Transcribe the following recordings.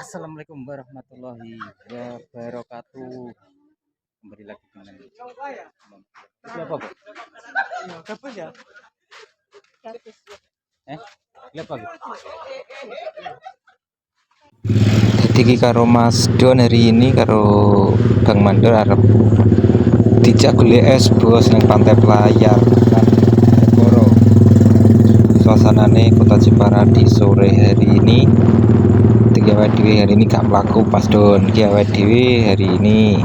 Assalamualaikum warahmatullahi wabarakatuh. Kembali lagi dengan apa, Bu? Gabus ya? Apa, Bu? Jadi ki karo Mas Don hari ini karo Bang Mandor arep dijak golek es bos nang Pantai Pelayar Negoro. Suasanane Kota Jepara di sore hari ini. Tiga dhewe hari ini gak mlaku Mas Don. Ki awake dhewe hari ini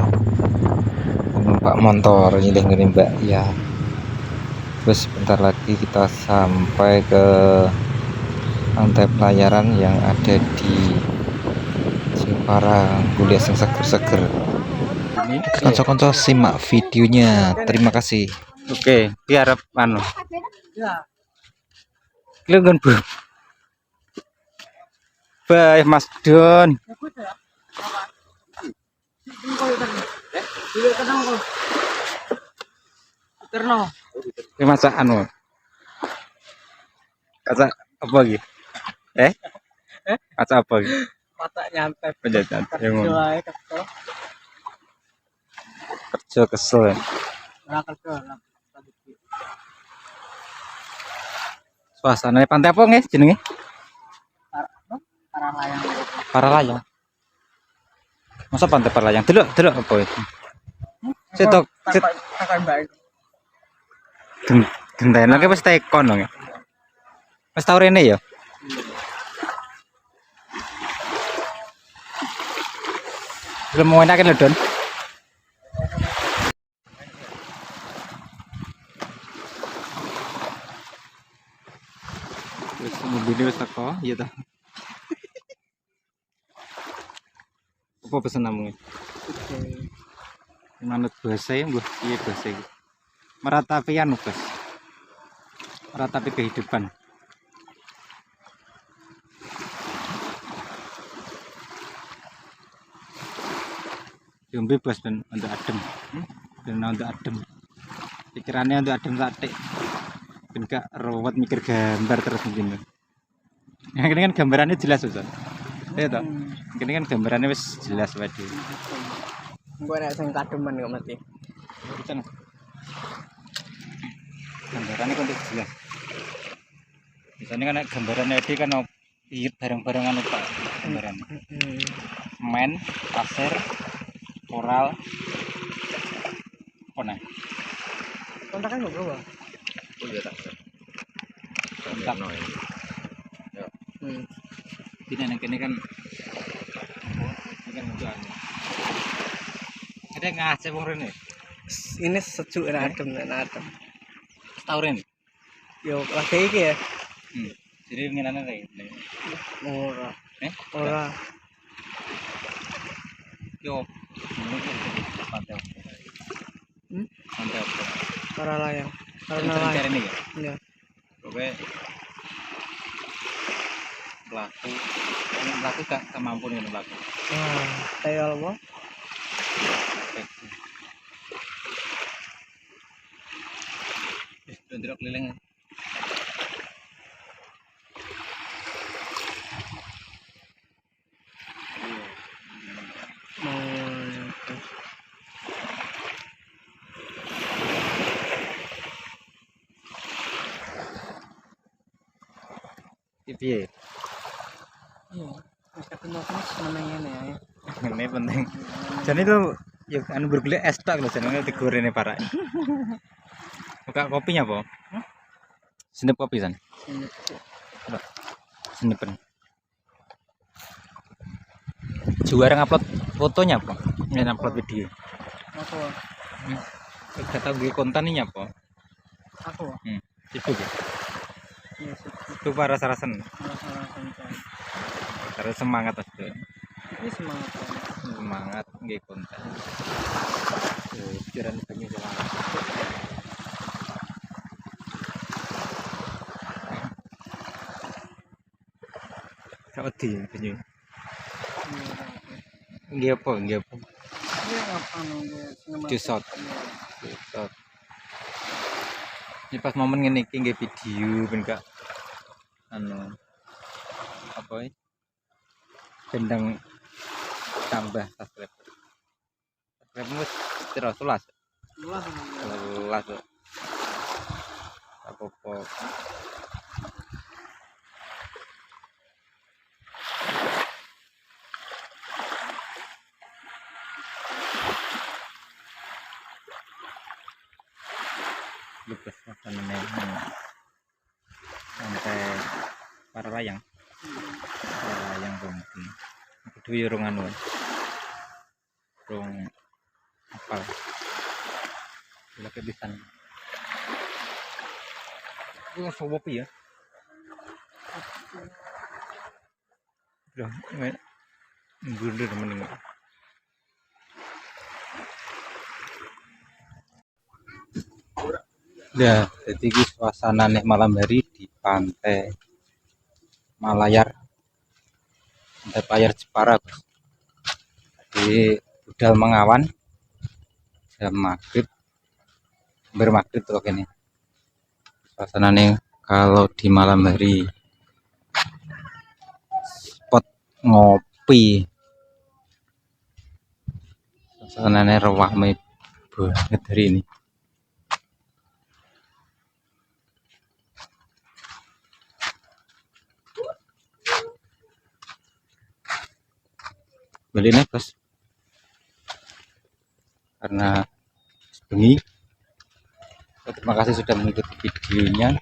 numpak motor nyilih ngene Mbak ya. Terus sebentar lagi kita sampai ke Pantai Pelayaran yang ada di Jepara, kuliah sing seger-seger. Ini Kanca-kanca simak videonya. Terima kasih. oke, biar anu. Ya. Lengan, Bu. Baik, Mas Don. Gabus ya? Dulu tenang kok. Terno. Ini masak anu. Masak apa lagi? Masak apa lagi? Patak nyantet. Penjajan. Yang ngono. Jualnya kesel. Kerja kesel. Ya. Ora kerja lah. Suasananya pantai apa nggih jenenge? Para layang. Paralayang. Masa pantai Paralayang? Delok apa itu? Cetok Takon mbak itu. gentena ki wis tekon dong ya. Wis tau rene ya. Belum mau enakin lho, Don. Wis mobil wis teko, iya ta. Apa pesen namu? Manut bahasa ya, Mbah. Iya bahasa iki. Meratapi anu, Bos. Meratapi kehidupan. Yang bebas dan untuk adem. Dan untuk adem. Pikirannya untuk adem satik. Ben gak ruwet mikir gambar terus mungkin. Yang ini kan gambarannya jelas, Bos. Iya toh. Ini kan gambarannya wis jelas waduh. Gue nek sing kademen kok mesti. Bukan. Gambarannya kan jelas. Biasanya kan gambarannya di kan iya bareng-barengan Pak gambaran. Semen, pasir, koral. Apa nah? Kontakan kok, Bro. Oh iya tak. Kontak. Ya. Ini kan udah. Ada ngasih wong rene. Ini sejuk dan adem dan adem. Tahu rene. Yo lagi iki ya. Jadi ngenane rene. Ora. Ora. Yo. Pantai. Pantai apa? Para layang. Para Cari layang. ini ya. Iya. Pokoknya pelaku gak mampu nih pelaku. Nah, kayak apa? Bentrok keliling. Piye? Iya. Wis ketemu terus namanya ya. Ini penting. Jadi itu ya anu berkulit es tak lho jenenge digorene parah. Buka kopinya, Po. Senep kopi san. Senepen. Juara ngupload fotonya, Po. Ini upload video. Aku. Gak tahu gue kontennya, Po. Aku. Itu ya. Iya, Itu para sarasen. masalah konten. Harus semangat Mas. Ini semangat. Semangat nggih konten. Pikiran banyak semangat. Kawedi banyu. Nggih apa? Iya apa nunggu Jusot. Ini pas momen ngene iki nggih video ben gak anu apa iki? gendeng tambah subscriber. Subscriber wis piro 11. Luas. 11 kok. Apa-apa. Lukas makanannya sampai para layang mungkin kedua ya rong anu rong apal gila kebisan itu sobo ya udah mundur mending ya jadi suasana nih malam hari di pantai Malayar Jepara Bos. Di budal mengawan jam maghrib bermaghrib tuh ini suasana nih kalau di malam hari spot ngopi suasana nih ramai banget hari ini. Beli nih Bos karena bengi. Terima kasih sudah mengikuti videonya.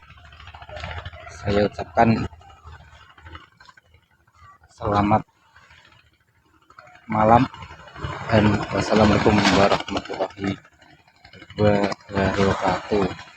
Saya ucapkan selamat malam dan wassalamualaikum warahmatullahi wabarakatuh.